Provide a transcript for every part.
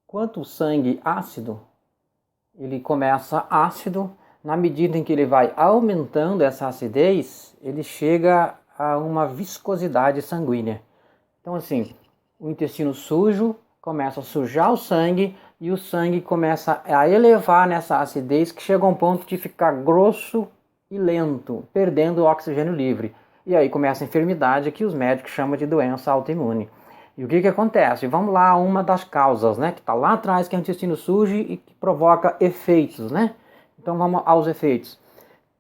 Quanto o sangue ácido, ele começa ácido, na medida em que ele vai aumentando essa acidez, ele chega a uma viscosidade sanguínea. Então assim, o intestino sujo começa a sujar o sangue e o sangue começa a elevar nessa acidez que chega a um ponto de ficar grosso e lento, perdendo o oxigênio livre. E aí começa a enfermidade que os médicos chamam de doença autoimune. E o que acontece? Vamos lá, uma das causas, né, que está lá atrás, que é o intestino sujo e que provoca efeitos, né? Então vamos aos efeitos.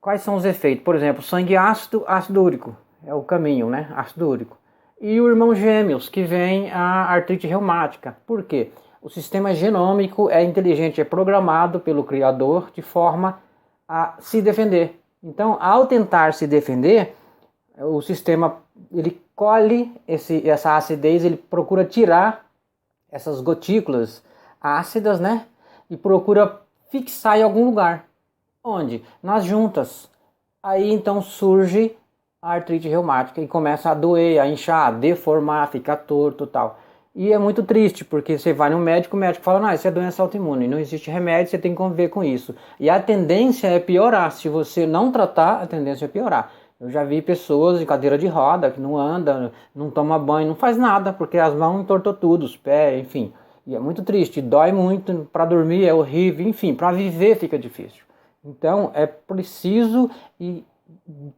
Quais são os efeitos? Por exemplo, sangue ácido, ácido úrico, é o caminho, né? Ácido úrico. E o irmão gêmeos, que vem a artrite reumática. Por quê? O sistema genômico é inteligente, é programado pelo Criador de forma a se defender. Então, ao tentar se defender, o sistema ele colhe essa acidez, ele procura tirar essas gotículas ácidas, né? E procura fixar em algum lugar. Onde? Nas juntas. Aí então surge a artrite reumática e começa a doer, a inchar, a deformar, ficar torto e tal. E é muito triste, porque você vai no médico, o médico fala, não, isso é doença autoimune, não existe remédio, você tem que conviver com isso. E a tendência é piorar, se você não tratar, a tendência é piorar. Eu já vi pessoas em cadeira de roda, que não anda, não toma banho, não faz nada, porque as mãos entortou tudo, os pés, enfim. E é muito triste, dói muito, para dormir é horrível, enfim, para viver fica difícil. Então é preciso e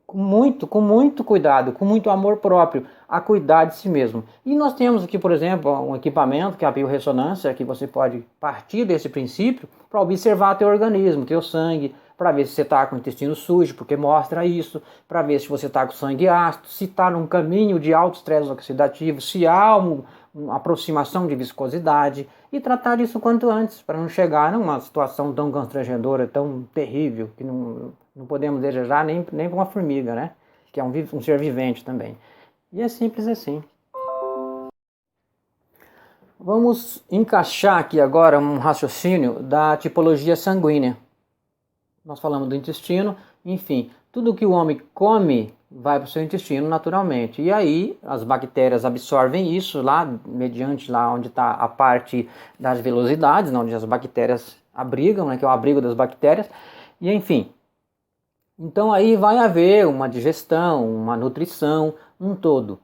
com muito cuidado, com muito amor próprio, a cuidar de si mesmo. E nós temos aqui, por exemplo, um equipamento que é a biorressonância, que você pode partir desse princípio para observar teu organismo, teu sangue, para ver se você está com o intestino sujo, porque mostra isso, para ver se você está com sangue ácido, se está num caminho de alto estresse oxidativo, se há uma aproximação de viscosidade, e tratar disso quanto antes, para não chegar numa situação tão constrangedora, tão terrível, que não podemos desejar nem para uma formiga, né? Que é um ser vivente também. E é simples assim. Vamos encaixar aqui agora um raciocínio da tipologia sanguínea. Nós falamos do intestino, enfim, tudo que o homem come vai para o seu intestino naturalmente. E aí as bactérias absorvem isso lá, mediante lá onde está a parte das velocidades, onde as bactérias abrigam, né, que é o abrigo das bactérias, e enfim. Então aí vai haver uma digestão, uma nutrição, um todo.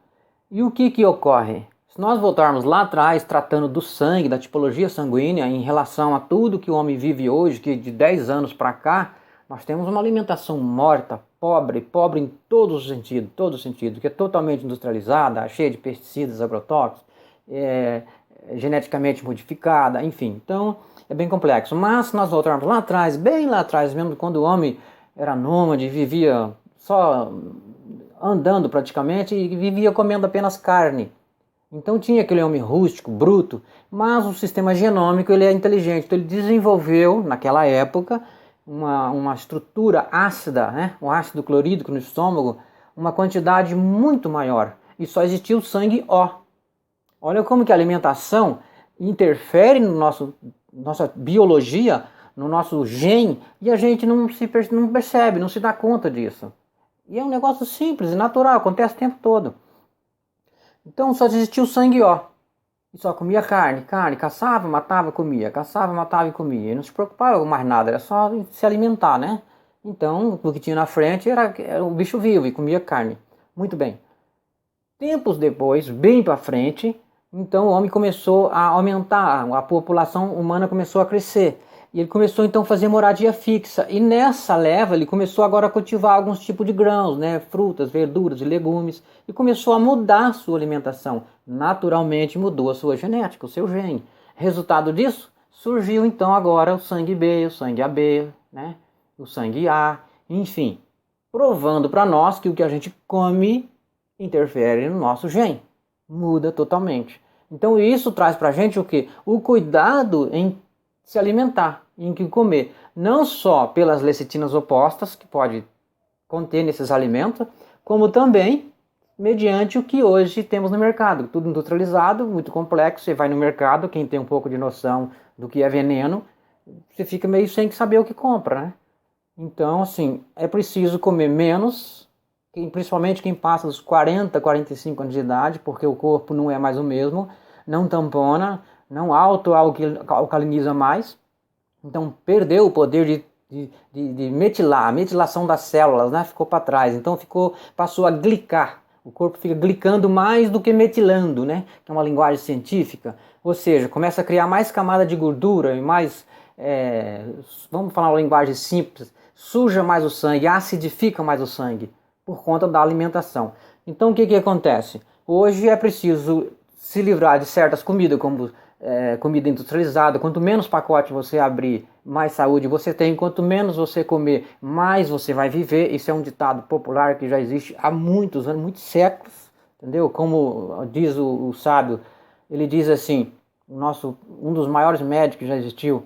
E o que ocorre? Se nós voltarmos lá atrás, tratando do sangue, da tipologia sanguínea, em relação a tudo que o homem vive hoje, que de 10 anos para cá, nós temos uma alimentação morta, pobre em todos os sentidos, que é totalmente industrializada, cheia de pesticidas, agrotóxicos, geneticamente modificada, enfim. Então, é bem complexo. Mas se nós voltarmos lá atrás, bem lá atrás mesmo, quando o homem era nômade, vivia só andando praticamente e vivia comendo apenas carne. Então tinha aquele homem rústico, bruto, mas o sistema genômico ele é inteligente, então ele desenvolveu naquela época uma estrutura ácida, né? Um ácido clorídrico no estômago, uma quantidade muito maior, e só existia o sangue O. Olha como que a alimentação interfere no nossa biologia, no nosso gene, e a gente não percebe, não se dá conta disso. E é um negócio simples e natural, acontece o tempo todo. Então só existia o sangue O. E só comia carne, caçava, matava, comia, caçava, matava e comia. E não se preocupava com mais nada, era só se alimentar, né? Então, o que tinha na frente era o bicho vivo e comia carne. Muito bem. Tempos depois, bem para frente, então o homem começou a aumentar, a população humana começou a crescer. E ele começou então a fazer moradia fixa. E nessa leva ele começou agora a cultivar alguns tipos de grãos, né? Frutas, verduras e legumes. E começou a mudar a sua alimentação. Naturalmente mudou a sua genética, o seu gene. Resultado disso, surgiu então agora o sangue B, o sangue AB, né? O sangue A, enfim. Provando para nós que o que a gente come interfere no nosso gene. Muda totalmente. Então isso traz para a gente o quê? O cuidado em se alimentar, em que comer, não só pelas lecitinas opostas, que pode conter nesses alimentos, como também mediante o que hoje temos no mercado. Tudo industrializado, muito complexo, você vai no mercado, quem tem um pouco de noção do que é veneno, você fica meio sem saber o que compra, né? Então, assim, é preciso comer menos, principalmente quem passa dos 40, 45 anos de idade, porque o corpo não é mais o mesmo, não tampona, não auto-alcaliniza mais, então perdeu o poder de metilar, a metilação das células, né? Ficou para trás, então passou a glicar. O corpo fica glicando mais do que metilando, né? Que é uma linguagem científica. Ou seja, começa a criar mais camada de gordura e mais, vamos falar uma linguagem simples, suja mais o sangue, acidifica mais o sangue, por conta da alimentação. Então o que acontece? Hoje é preciso se livrar de certas comidas, como comida industrializada. Quanto menos pacote você abrir, mais saúde você tem. Quanto menos você comer, mais você vai viver. Isso é um ditado popular que já existe há muitos anos, muitos séculos, entendeu? Como diz o sábio, ele diz assim, um dos maiores médicos que já existiu,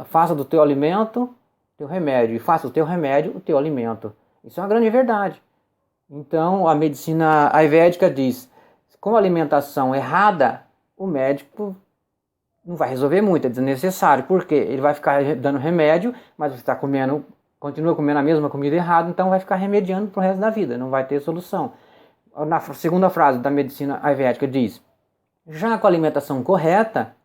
faça do teu alimento teu remédio, e faça do teu remédio o teu alimento. Isso é uma grande verdade. Então a medicina ayurvédica diz, com a alimentação errada, o médico não vai resolver muito, é desnecessário. Por quê? Ele vai ficar dando remédio, mas você está continua comendo a mesma comida errada, então vai ficar remediando para o resto da vida, não vai ter solução. Na segunda frase da medicina ayurvédica diz, já com a alimentação correta,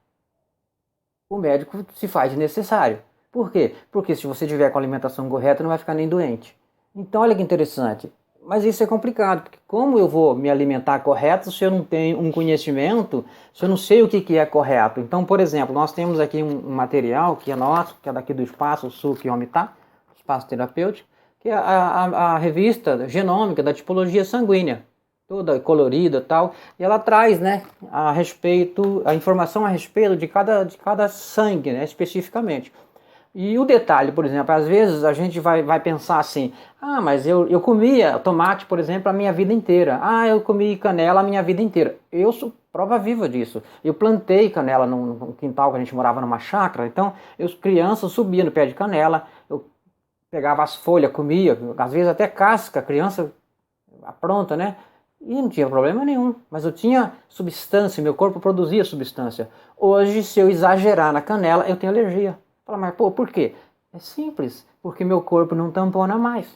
o médico se faz necessário. Por quê? Porque se você tiver com a alimentação correta, não vai ficar nem doente. Então olha que interessante. Mas isso é complicado, porque como eu vou me alimentar correto se eu não tenho um conhecimento, se eu não sei o que é correto? Então, por exemplo, nós temos aqui um material que é nosso, que é daqui do Espaço Sukhomitar, Espaço Terapêutico, que é a revista genômica da tipologia sanguínea, toda colorida e tal, e ela traz, né, a informação a respeito de cada sangue, né, especificamente. E o detalhe, por exemplo, às vezes a gente vai pensar assim, mas eu comia tomate, por exemplo, a minha vida inteira. Eu comi canela a minha vida inteira. Eu sou prova viva disso. Eu plantei canela no quintal, que a gente morava numa chácara, então eu, criança, subia no pé de canela, eu pegava as folhas, comia, às vezes até casca, criança pronta, né? E não tinha problema nenhum, mas eu tinha substância, meu corpo produzia substância. Hoje, se eu exagerar na canela, eu tenho alergia. Fala, mas por quê? É simples, porque meu corpo não tampona mais.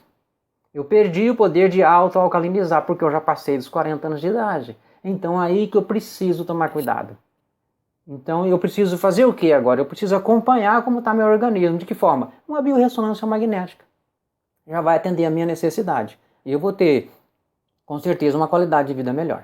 Eu perdi o poder de auto-alcalinizar, porque eu já passei dos 40 anos de idade. Então aí que eu preciso tomar cuidado. Então eu preciso fazer o que agora? Eu preciso acompanhar como está meu organismo. De que forma? Uma biorressonância magnética. Já vai atender a minha necessidade. E eu vou ter, com certeza, uma qualidade de vida melhor.